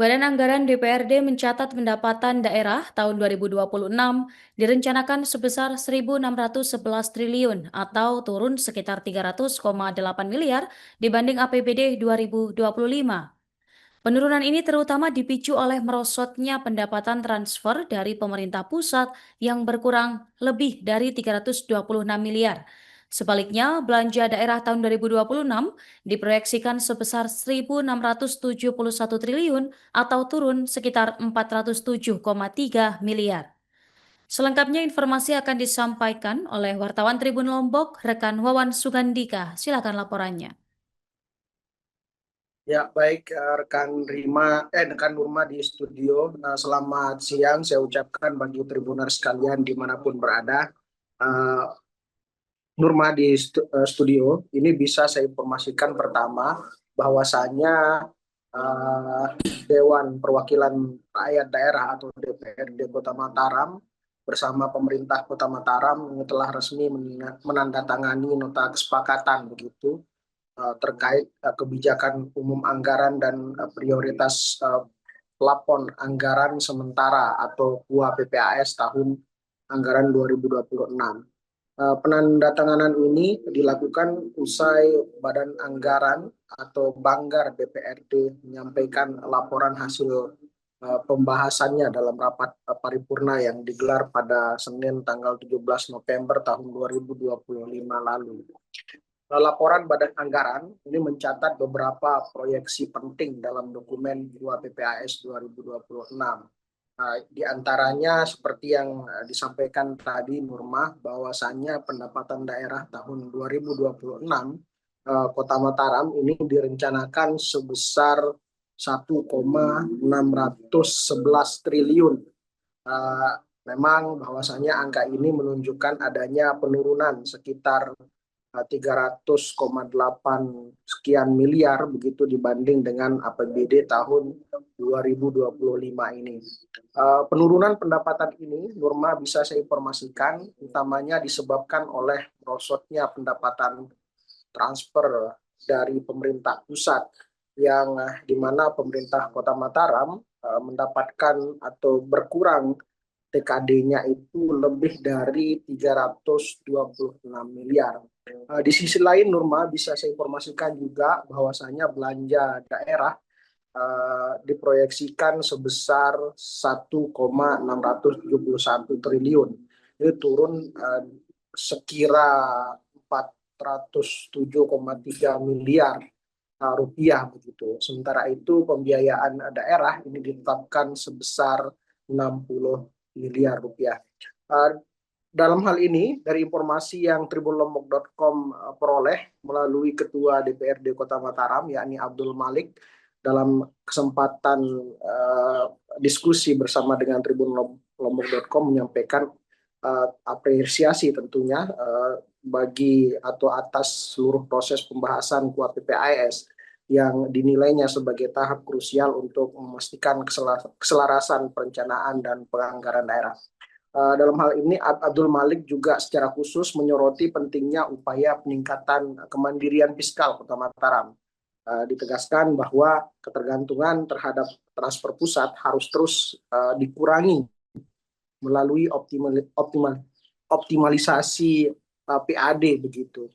Badan Anggaran DPRD mencatat pendapatan daerah tahun 2026 direncanakan sebesar 1.611 triliun atau turun sekitar 300,8 miliar dibanding APBD 2025. Penurunan ini terutama dipicu oleh merosotnya pendapatan transfer dari pemerintah pusat yang berkurang lebih dari 326 miliar. Sebaliknya, belanja daerah tahun 2026 diproyeksikan sebesar 1.671 triliun atau turun sekitar 407,3 miliar. Selengkapnya informasi akan disampaikan oleh wartawan Tribun Lombok, rekan Wawan Sugandika. Silakan laporannya. Ya, baik rekan Nurma di studio. Selamat siang, saya ucapkan bagi Tribuners sekalian dimanapun berada. Eh, Nurma di studio, ini bisa saya informasikan pertama bahwasanya eh, Dewan Perwakilan Rakyat Daerah atau DPRD Kota Mataram bersama pemerintah Kota Mataram telah resmi menandatangani nota kesepakatan begitu terkait kebijakan umum anggaran dan prioritas plafon anggaran sementara atau KUA PPAS tahun anggaran 2026. Penandatanganan ini dilakukan usai Badan Anggaran atau Banggar DPRD menyampaikan laporan hasil pembahasannya dalam rapat paripurna yang digelar pada Senin tanggal 17 November tahun 2025 lalu. Laporan Badan Anggaran ini mencatat beberapa proyeksi penting dalam dokumen KUA PPAS 2026. Di antaranya seperti yang disampaikan tadi Nurma, bahwasannya pendapatan daerah tahun 2026 Kota Mataram ini direncanakan sebesar 1,611 triliun. Memang bahwasannya angka ini menunjukkan adanya penurunan sekitar 300,8 sekian miliar begitu dibanding dengan APBD tahun 2025 ini. Penurunan pendapatan ini, Nurma, bisa saya informasikan utamanya disebabkan oleh merosotnya pendapatan transfer dari pemerintah pusat yang di mana pemerintah Kota Mataram mendapatkan atau berkurang TKD-nya itu lebih dari 326 miliar. Di sisi lain, Nurma, bisa saya informasikan juga bahwasanya belanja daerah diproyeksikan sebesar 1,671 triliun. Ini turun sekira 407,3 miliar rupiah begitu. Sementara itu pembiayaan daerah ini ditetapkan sebesar 60 miliar rupiah. Dalam hal ini, dari informasi yang tribunlombok.com peroleh melalui Ketua DPRD Kota Mataram, yakni Abdul Malik, dalam kesempatan diskusi bersama dengan tribunlombok.com menyampaikan apresiasi tentunya bagi atau atas seluruh proses pembahasan KUA PPAS yang dinilainya sebagai tahap krusial untuk memastikan keselarasan perencanaan dan penganggaran daerah. Dalam hal ini Abdul Malik juga secara khusus menyoroti pentingnya upaya peningkatan kemandirian fiskal Kota Mataram. Ditegaskan bahwa ketergantungan terhadap transfer pusat harus terus dikurangi melalui optimalisasi PAD begitu.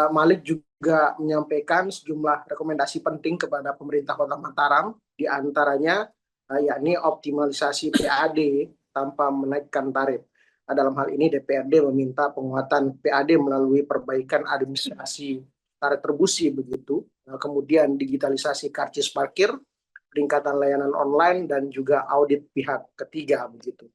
Malik juga menyampaikan sejumlah rekomendasi penting kepada pemerintah Kota Mataram, di antaranya yakni optimalisasi PAD tanpa menaikkan tarif. Dalam hal ini DPRD meminta penguatan PAD melalui perbaikan administrasi retribusi begitu, kemudian digitalisasi karcis parkir, peningkatan layanan online dan juga audit pihak ketiga begitu.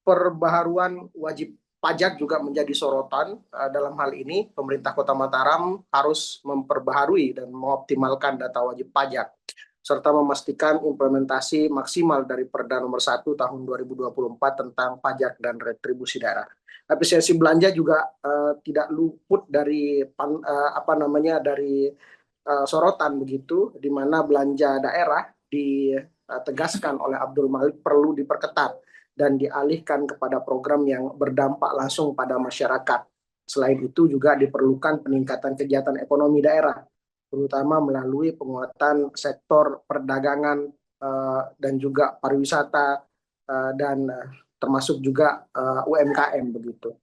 Perbaharuan wajib pajak juga menjadi sorotan. Dalam hal ini pemerintah Kota Mataram harus memperbaharui dan mengoptimalkan data wajib pajak serta memastikan implementasi maksimal dari Perda Nomor 1 Tahun 2024 tentang pajak dan retribusi daerah. Efisiensi belanja juga tidak luput dari sorotan begitu, di mana belanja daerah ditegaskan oleh Abdul Malik perlu diperketat dan dialihkan kepada program yang berdampak langsung pada masyarakat. Selain itu juga diperlukan peningkatan kegiatan ekonomi daerah, terutama melalui penguatan sektor perdagangan dan juga pariwisata dan termasuk juga UMKM begitu.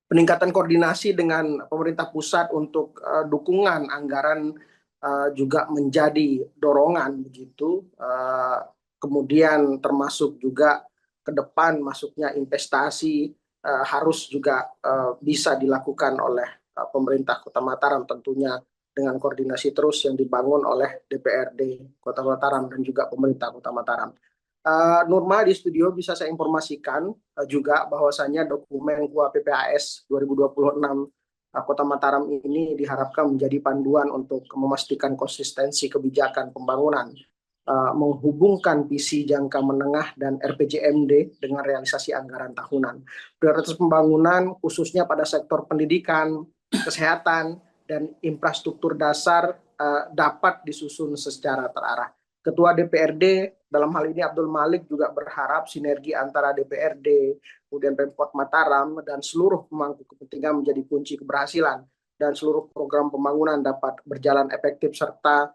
Peningkatan koordinasi dengan pemerintah pusat untuk dukungan anggaran juga menjadi dorongan begitu. Kemudian termasuk juga ke depan masuknya investasi harus juga bisa dilakukan oleh pemerintah Kota Mataram, tentunya dengan koordinasi terus yang dibangun oleh DPRD Kota Mataram dan juga pemerintah Kota Mataram. Nurma, di studio bisa saya informasikan juga bahwasannya dokumen KUA PPAS 2026 Kota Mataram ini diharapkan menjadi panduan untuk memastikan konsistensi kebijakan pembangunan, menghubungkan visi jangka menengah dan RPJMD dengan realisasi anggaran tahunan. Prioritas pembangunan khususnya pada sektor pendidikan, kesehatan, dan infrastruktur dasar dapat disusun secara terarah. Ketua DPRD dalam hal ini Abdul Malik juga berharap sinergi antara DPRD, kemudian Pemkot Mataram, dan seluruh pemangku kepentingan menjadi kunci keberhasilan dan seluruh program pembangunan dapat berjalan efektif serta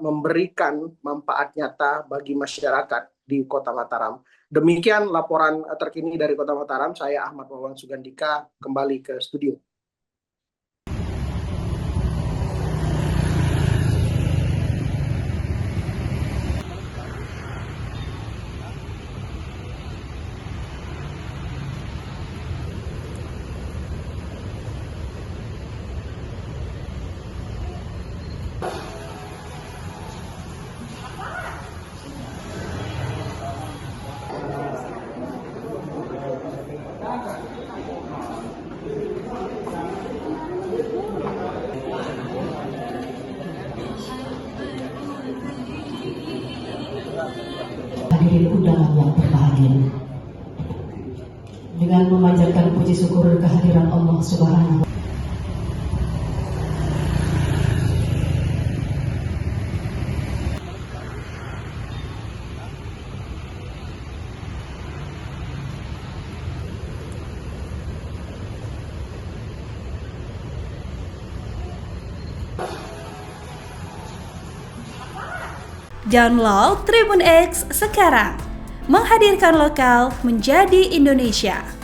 memberikan manfaat nyata bagi masyarakat di Kota Mataram. Demikian laporan terkini dari Kota Mataram. Saya Ahmad Wawan Sugandika, kembali ke studio. Hadirin undangan yang berbahagia, dengan memanjatkan puji syukur kehadiran Allah Subhanahu Download Tribun X sekarang, menghadirkan lokal menjadi Indonesia.